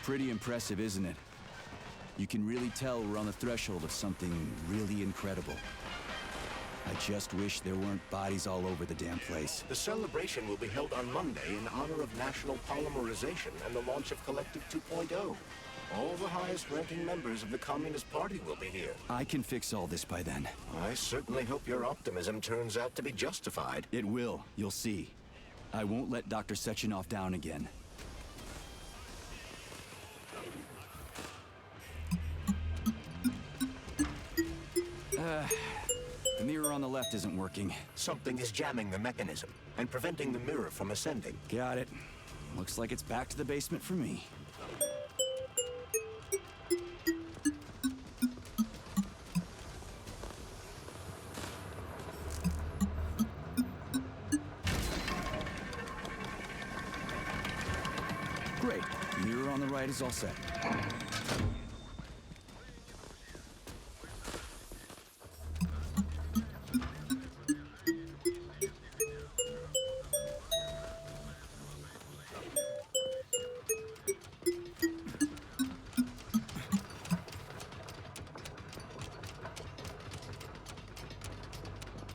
Pretty impressive, isn't it? You can really tell we're on the threshold of something really incredible. I just wish there weren't bodies all over the damn place. The celebration will be held on Monday in honor of national polymerization and the launch of Collective 2.0. All the highest-ranking members of the Communist Party will be here. I can fix all this by then. I certainly hope your optimism turns out to be justified. It will, you'll see. I won't let Dr. Sechenov down again. The mirror on the left isn't working. Something is jamming the mechanism and preventing the mirror from ascending. Got it. Looks like it's back to the basement for me. Great. Mirror on the right is all set.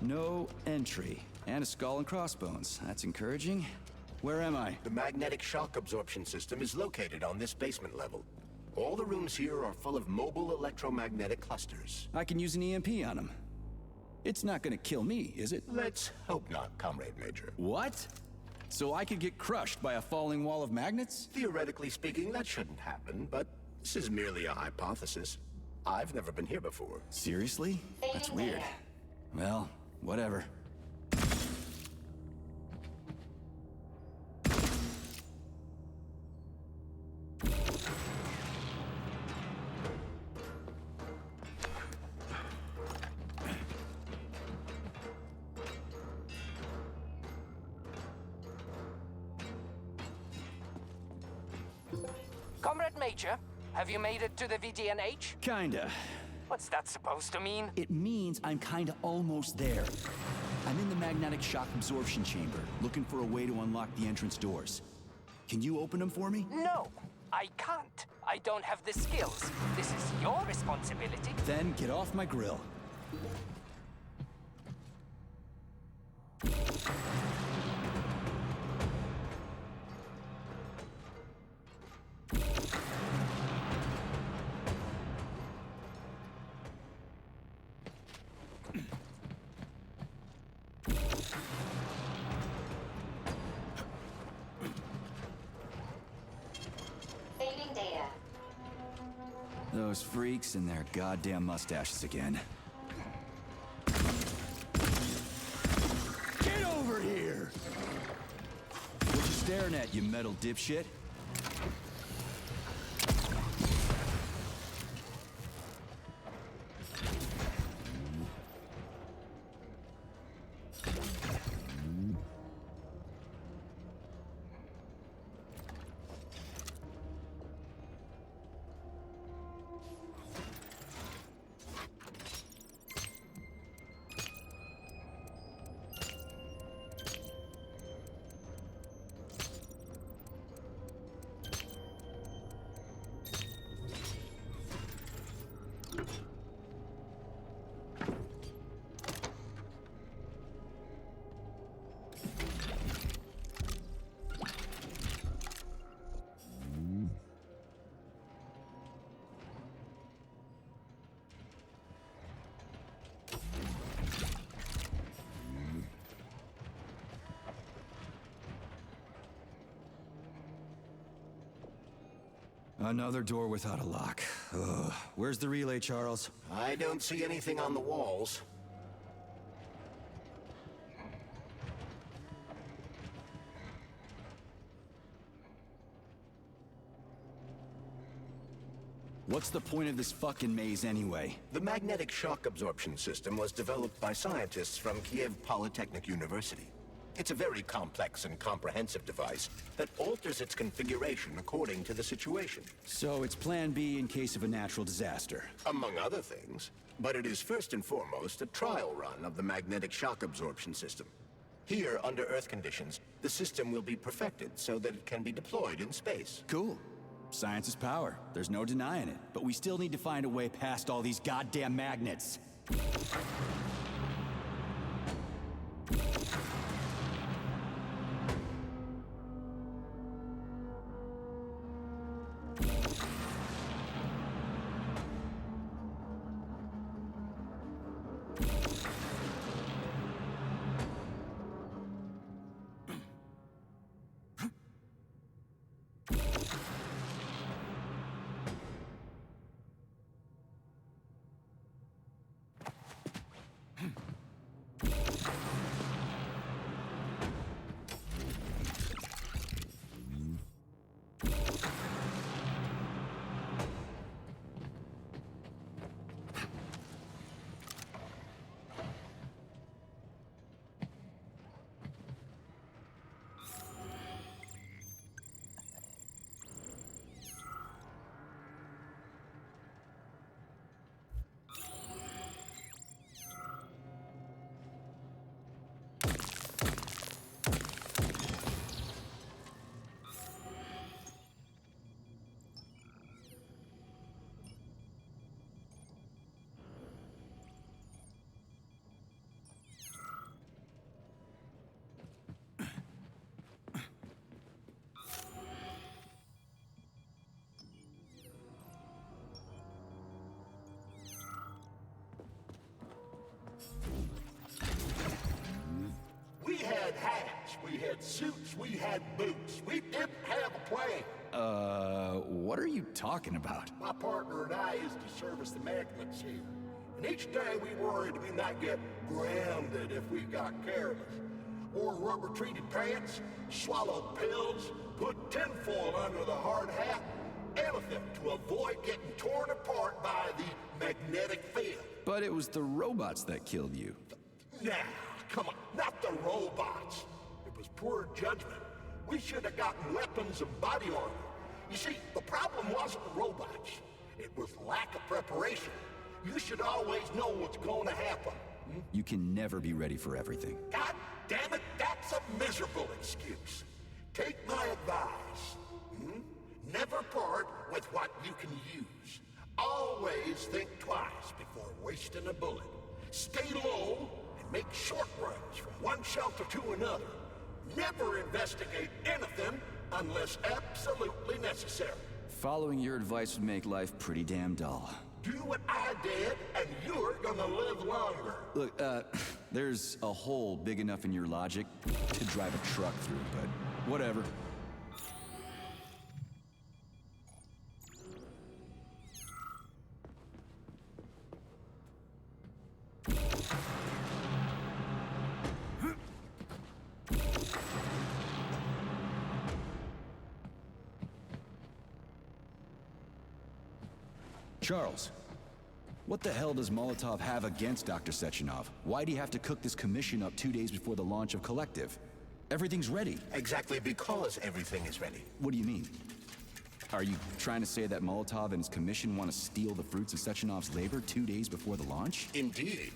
No entry. And a skull and crossbones. That's encouraging. Where am I? The magnetic shock absorption system is located on this basement level. All the rooms here are full of mobile electromagnetic clusters. I can use an EMP on them. It's not gonna kill me, is it? Let's hope not, Comrade Major. What? So I could get crushed by a falling wall of magnets? Theoretically speaking, that shouldn't happen, but this is merely a hypothesis. I've never been here before. Seriously? That's weird. Well, whatever. Comrade Major, have you made it to the VDNH? Kinda. What's that supposed to mean? It means I'm kinda almost there. I'm in the magnetic shock absorption chamber, looking for a way to unlock the entrance doors. Can you open them for me? No, I can't. I don't have the skills. This is your responsibility. Then get off my grill. Failing data. Those freaks and their goddamn mustaches again. Get over here! What you staring at, you metal dipshit? Another door without a lock. Ugh. Where's the relay, Charles? I don't see anything on the walls. What's the point of this fucking maze anyway? The magnetic shock absorption system was developed by scientists from Kiev Polytechnic University. It's a very complex and comprehensive device that alters its configuration according to the situation. So it's plan B in case of a natural disaster. Among other things. But it is first and foremost a trial run of the magnetic shock absorption system. Here, under Earth conditions, the system will be perfected so that it can be deployed in space. Cool. Science is power. There's no denying it. But we still need to find a way past all these goddamn magnets. We had hats, we had suits, we had boots. We didn't have a plane. What are you talking about? My partner and I used to service the magnets here. And each day we worried we might get grounded if we got careless. Wore rubber-treated pants, swallowed pills, put tinfoil under the hard hat, anything to avoid getting torn apart by the magnetic field. But it was the robots that killed you. Nah, come on, not the robots. It was poor judgment. We should have gotten weapons and body armor. You see, the problem wasn't the robots. It was lack of preparation. You should always know what's going to happen. You can never be ready for everything. God damn it, that's a miserable excuse. Take my advice. Never part with what you can use. Always think twice before wasting a bullet. Stay low and make short runs from one shelter to another. Never investigate anything unless absolutely necessary. Following your advice would make life pretty damn dull. Do what I did, and you're gonna live longer. Look, there's a hole big enough in your logic to drive a truck through, but whatever. Charles, what the hell does Molotov have against Dr. Sechenov? Why'd he have to cook this commission up 2 days before the launch of Collective? Everything's ready. Exactly because everything is ready. What do you mean? Are you trying to say that Molotov and his commission want to steal the fruits of Sechenov's labor 2 days before the launch? Indeed.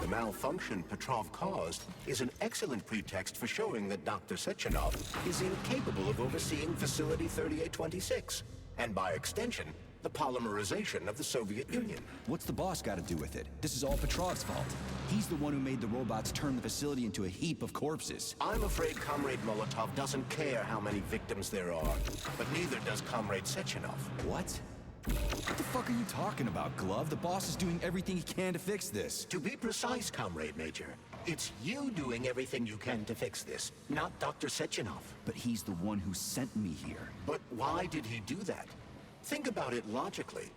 The malfunction Petrov caused is an excellent pretext for showing that Dr. Sechenov is incapable of overseeing Facility 3826, and by extension, the polymerization of the Soviet Union. What's the boss got to do with it? This is all Petrov's fault. He's the one who made the robots turn the facility into a heap of corpses. I'm afraid Comrade Molotov doesn't care how many victims there are, but neither does Comrade Sechenov. What? What the fuck are you talking about, Glove? The boss is doing everything he can to fix this. To be precise, Comrade Major, it's you doing everything you can to fix this, not Dr. Sechenov. But he's the one who sent me here. But why did he do that? Think about it logically.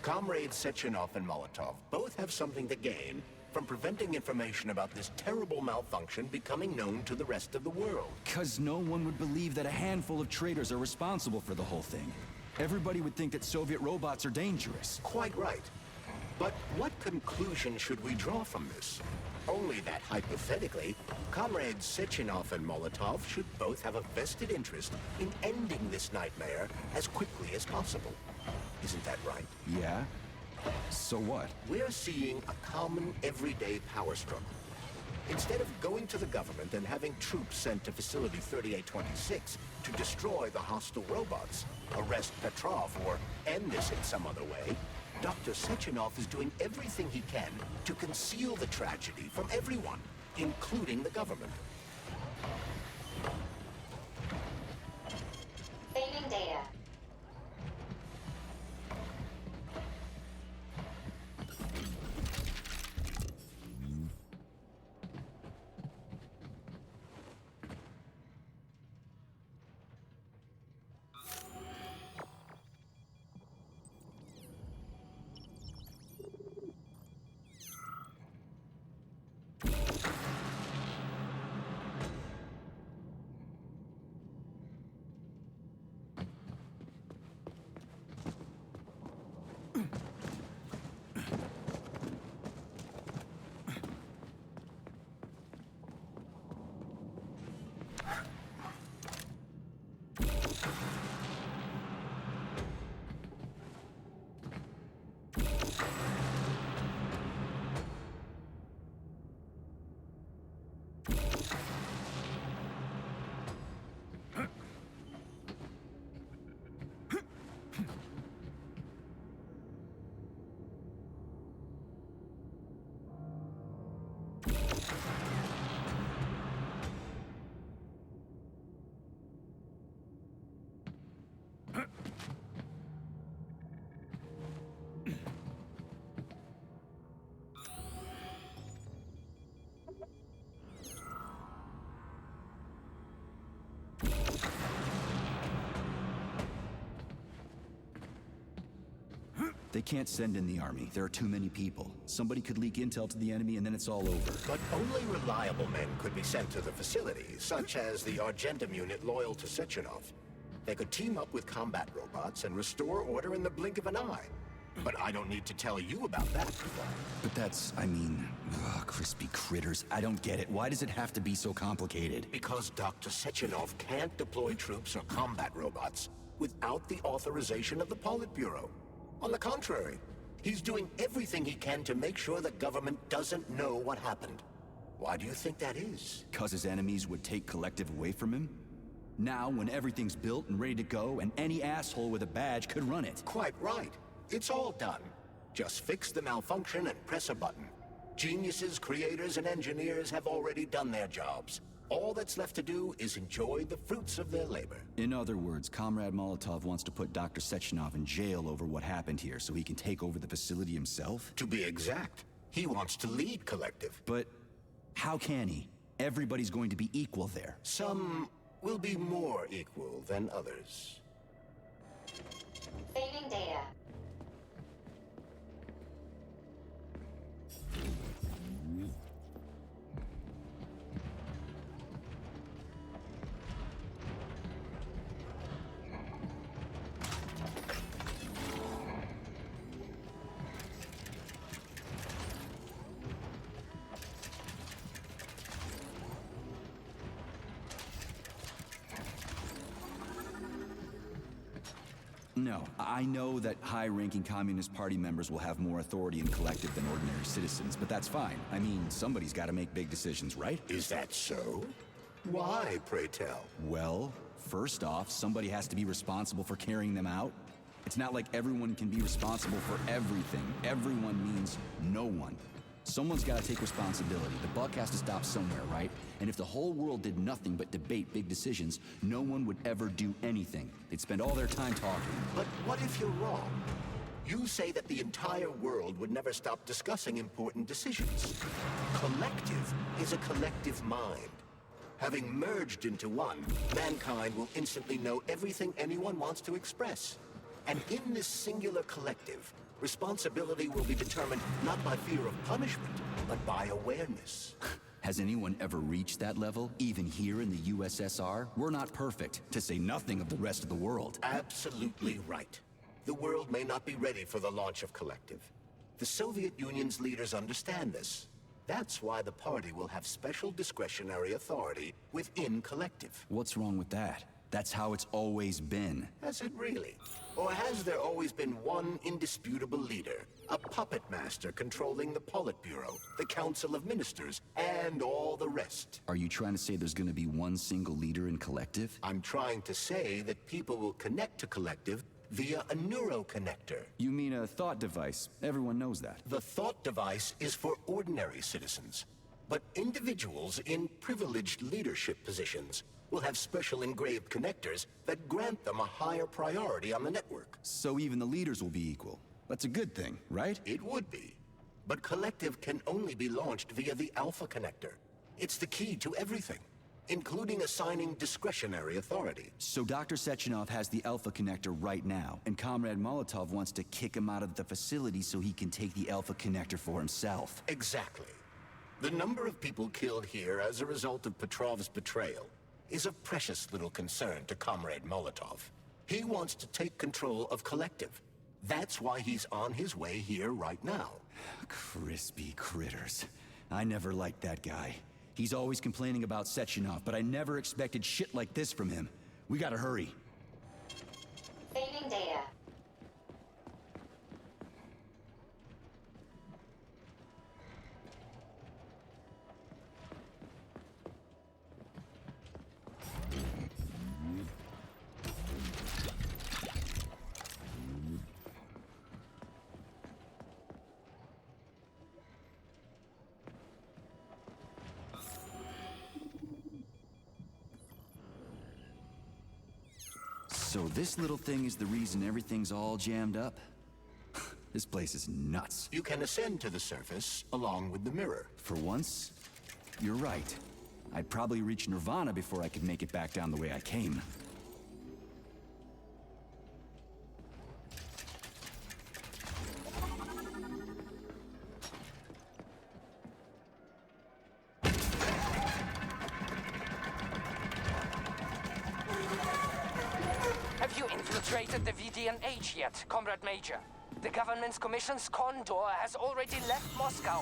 Comrades Sechenov and Molotov both have something to gain from preventing information about this terrible malfunction becoming known to the rest of the world. 'Cause no one would believe that a handful of traitors are responsible for the whole thing. Everybody would think that Soviet robots are dangerous. Quite right. But what conclusion should we draw from this? Only that, hypothetically, Comrades Sechenov and Molotov should both have a vested interest in ending this nightmare as quickly as possible. Isn't that right? Yeah? So what? We're seeing a common, everyday power struggle. Instead of going to the government and having troops sent to Facility 3826 to destroy the hostile robots, arrest Petrov, or end this in some other way, Dr. Sechenov is doing everything he can to conceal the tragedy from everyone, including the government. Failing data. They can't send in the army. There are too many people. Somebody could leak intel to the enemy and then it's all over. But only reliable men could be sent to the facility, such as the Argentum unit loyal to Sechenov. They could team up with combat robots and restore order in the blink of an eye. But I don't need to tell you about that. But that's, I mean, crispy critters. I don't get it. Why does it have to be so complicated? Because Dr. Sechenov can't deploy troops or combat robots without the authorization of the Politburo. On the contrary, he's doing everything he can to make sure the government doesn't know what happened. Why do you think that is? 'Cause his enemies would take Collective away from him? Now, when everything's built and ready to go, and any asshole with a badge could run it. Quite right. It's all done. Just fix the malfunction and press a button. Geniuses, creators, and engineers have already done their jobs. All that's left to do is enjoy the fruits of their labor. In other words, Comrade Molotov wants to put Dr. Sechenov in jail over what happened here so he can take over the facility himself? To be exact, he wants to lead Collective. But how can he? Everybody's going to be equal there. Some will be more equal than others. Failing data. No, I know that high-ranking Communist Party members will have more authority in Collective than ordinary citizens, but that's fine. I mean, somebody's got to make big decisions, right? Is that so? Why, pray tell? Well, first off, somebody has to be responsible for carrying them out. It's not like everyone can be responsible for everything. Everyone means no one. Someone's got to take responsibility. The buck has to stop somewhere, right? And if the whole world did nothing but debate big decisions, no one would ever do anything. They'd spend all their time talking. But what if you're wrong? You say that the entire world would never stop discussing important decisions. Collective is a collective mind. Having merged into one, mankind will instantly know everything anyone wants to express. And in this singular collective, responsibility will be determined not by fear of punishment, but by awareness. Has anyone ever reached that level? Even here in the USSR? We're not perfect, to say nothing of the rest of the world. Absolutely right. The world may not be ready for the launch of Collective. The Soviet Union's leaders understand this. That's why the party will have special discretionary authority within Collective. What's wrong with that? That's how it's always been. Has it really? Or has there always been one indisputable leader? A puppet master controlling the Politburo, the Council of Ministers, and all the rest? Are you trying to say there's gonna be one single leader in collective? I'm trying to say that people will connect to collective via a neuroconnector. You mean a thought device. Everyone knows that. The thought device is for ordinary citizens, but individuals in privileged leadership positions will have special engraved connectors that grant them a higher priority on the network. So even the leaders will be equal. That's a good thing, right? It would be. But collective can only be launched via the Alpha Connector. It's the key to everything, including assigning discretionary authority. So Dr. Sechenov has the Alpha Connector right now, and Comrade Molotov wants to kick him out of the facility so he can take the Alpha Connector for himself. Exactly. The number of people killed here as a result of Petrov's betrayal is of precious little concern to Comrade Molotov. He wants to take control of collective. That's why he's on his way here right now. Crispy critters. I never liked that guy. He's always complaining about Sechenov, but I never expected shit like this from him. We gotta hurry. Failing data. So this little thing is the reason everything's all jammed up? This place is nuts. You can ascend to the surface along with the mirror. For once, you're right. I'd probably reach Nirvana before I could make it back down the way I came. Have you infiltrated the VDNH yet, Comrade Major? The government's commission's condor has already left Moscow.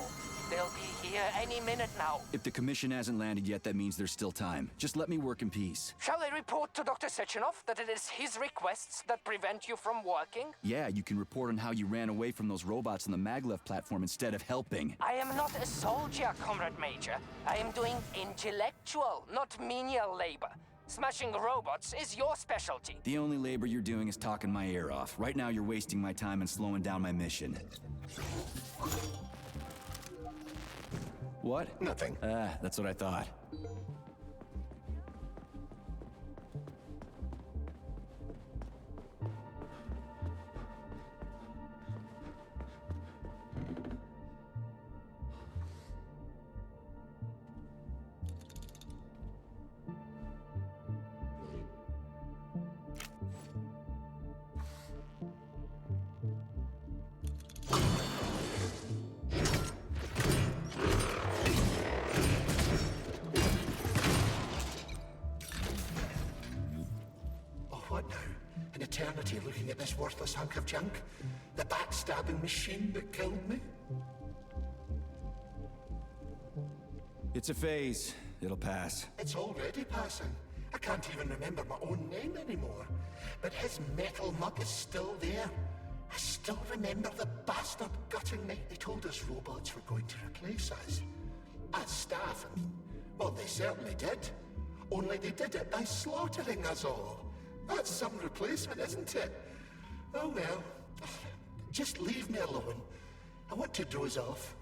They'll be here any minute now. If the commission hasn't landed yet, that means there's still time. Just let me work in peace. Shall I report to Dr. Sechenov that it is his requests that prevent you from working? Yeah, you can report on how you ran away from those robots on the maglev platform instead of helping. I am not a soldier, Comrade Major. I am doing intellectual, not menial labor. Smashing robots is your specialty. The only labor you're doing is talking my ear off. Right now you're wasting my time and slowing down my mission. What? Nothing. That's what I thought. What now? An eternity looking at this worthless hunk of junk? The backstabbing machine that killed me? It's a phase. It'll pass. It's already passing. I can't even remember my own name anymore. But his metal mug is still there. I still remember the bastard gutting me. They told us robots were going to replace us. As staff, well, they certainly did. Only they did it by slaughtering us all. That's some replacement, isn't it? Oh well. Just leave me alone. I want to doze off.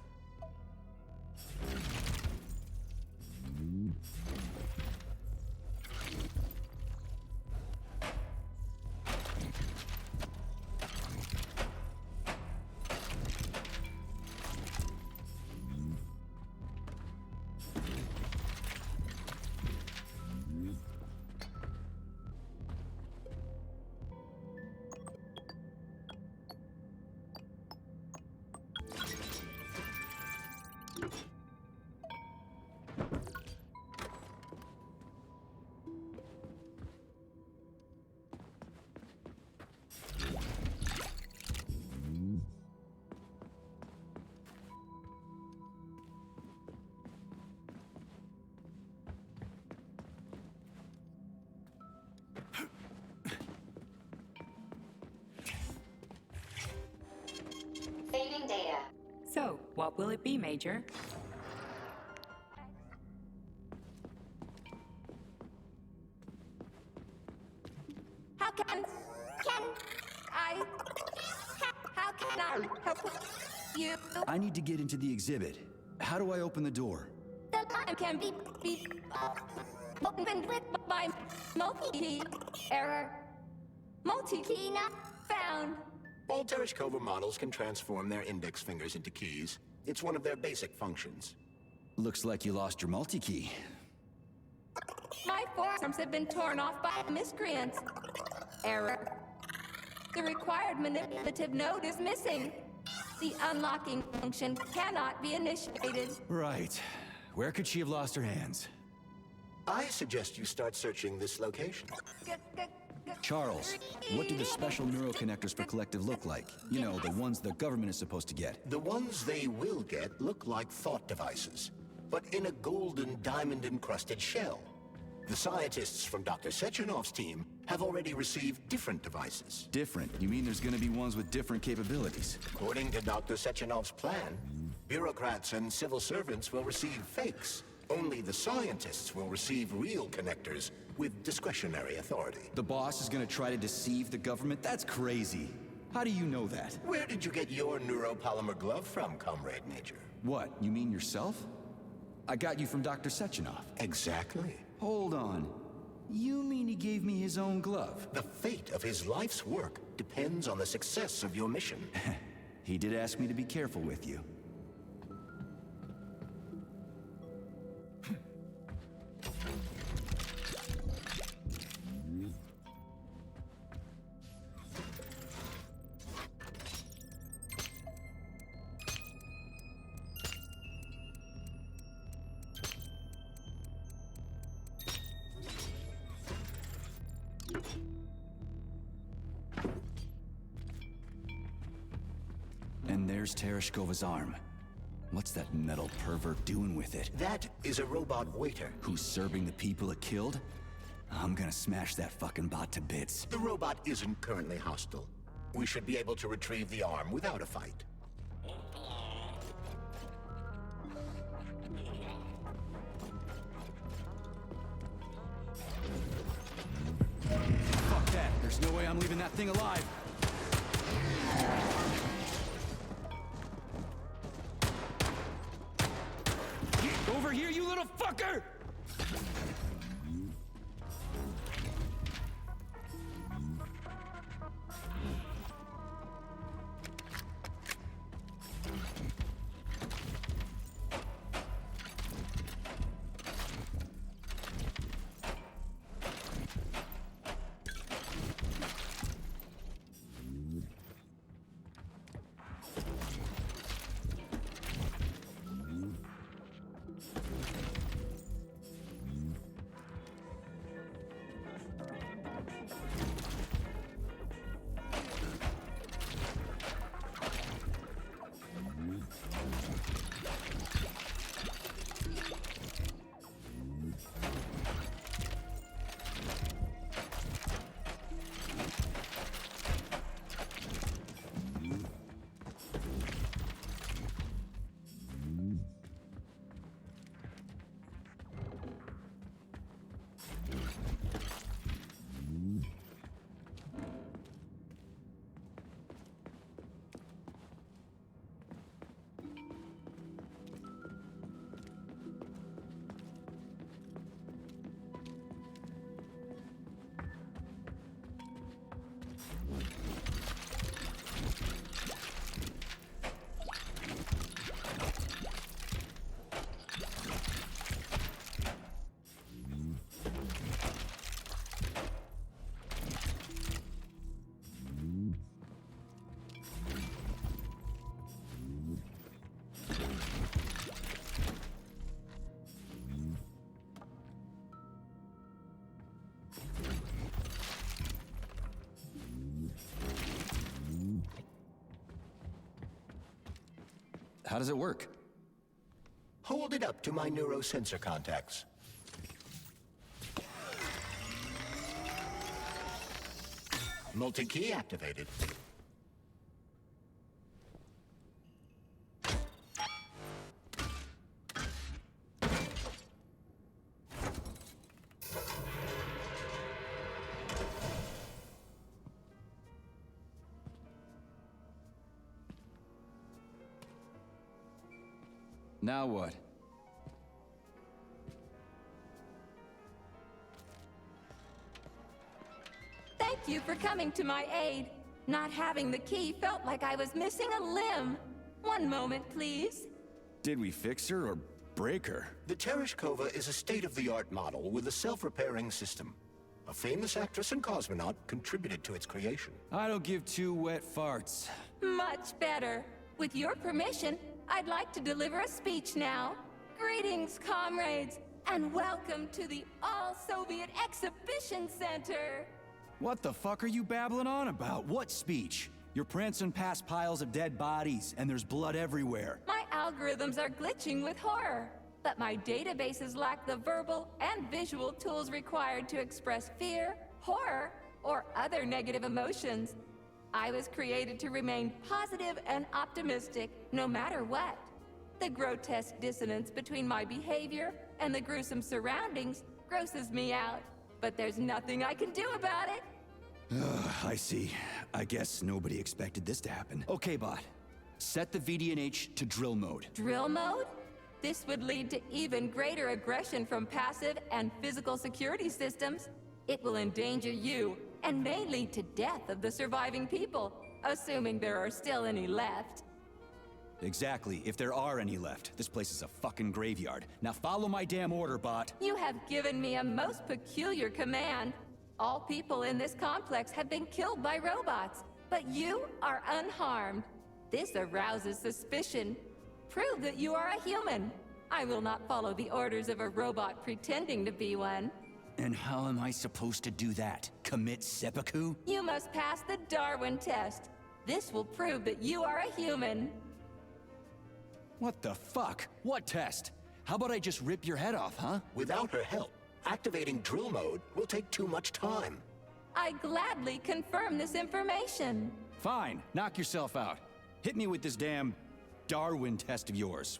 What will it be, Major? How can I help you? I need to get into the exhibit. How do I open the door? The line can be opened with by multi-key error. Multi-key not found. All Tereshkova models can transform their index fingers into keys. It's one of their basic functions. Looks like you lost your multi-key. My forearms have been torn off by miscreants. Error. The required manipulative node is missing. The unlocking function cannot be initiated. Right. Where could she have lost her hands? I suggest you start searching this location. Charles, what do the special neuroconnectors for Collective look like? You know, the ones the government is supposed to get. The ones they will get look like thought devices, but in a golden diamond-encrusted shell. The scientists from Dr. Sechenov's team have already received different devices. Different? You mean there's gonna be ones with different capabilities? According to Dr. Sechenov's plan, bureaucrats and civil servants will receive fakes. Only the scientists will receive real connectors with discretionary authority. The boss is gonna try to deceive the government? That's crazy. How do you know that? Where did you get your neuropolymer glove from, Comrade Major? What, you mean yourself? I got you from Dr. Sechenov. Exactly. Hold on. You mean he gave me his own glove? The fate of his life's work depends on the success of your mission. He did ask me to be careful with you. And there's Tereshkova's arm. What's that metal pervert doing with it? That is a robot waiter. Who's serving the people it killed? I'm gonna smash that fucking bot to bits. The robot isn't currently hostile. We should be able to retrieve the arm without a fight. Fuck that. There's no way I'm leaving that thing alive. Get over here, you little fucker! How does it work? Hold it up to my neurosensor contacts. Multi-key activated. Now what? Thank you for coming to my aid. Not having the key felt like I was missing a limb. One moment, please. Did we fix her or break her? The Tereshkova is a state-of-the-art model with a self-repairing system. A famous actress and cosmonaut contributed to its creation. I don't give two wet farts. Much better. With your permission, I'd like to deliver a speech now. Greetings, comrades, and welcome to the All-Soviet Exhibition Center. What the fuck are you babbling on about? What speech? You're prancing past piles of dead bodies, and there's blood everywhere. My algorithms are glitching with horror, but my databases lack the verbal and visual tools required to express fear, horror, or other negative emotions. I was created to remain positive and optimistic, no matter what. The grotesque dissonance between my behavior and the gruesome surroundings grosses me out, but there's nothing I can do about it. I see. I guess nobody expected this to happen. Okay, bot. Set the VDNH to drill mode. Drill mode? This would lead to even greater aggression from passive and physical security systems. It will endanger you, and may lead to death of the surviving people, assuming there are still any left. Exactly, if there are any left. This place is a fucking graveyard. Now follow my damn order, bot. You have given me a most peculiar command. All people in this complex have been killed by robots, but you are unharmed. This arouses suspicion. Prove that you are a human. I will not follow the orders of a robot pretending to be one. And how am I supposed to do that? Commit seppuku? You must pass the Darwin test. This will prove that you are a human. What the fuck? What test? How about I just rip your head off, huh? Without her help, activating drill mode will take too much time. I gladly confirm this information. Fine, knock yourself out. Hit me with this damn Darwin test of yours.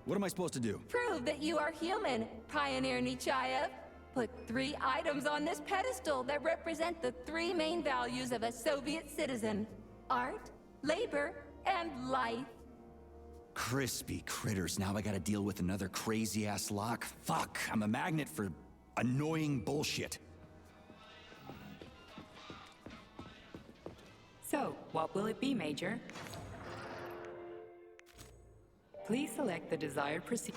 What am I supposed to do? Prove that you are human, Pioneer Nechayev. Put 3 items on this pedestal that represent the 3 main values of a Soviet citizen: art, labor, and life. Crispy critters, now I gotta deal with another crazy-ass lock? Fuck, I'm a magnet for annoying bullshit. So, what will it be, Major? Please select the desired procedure.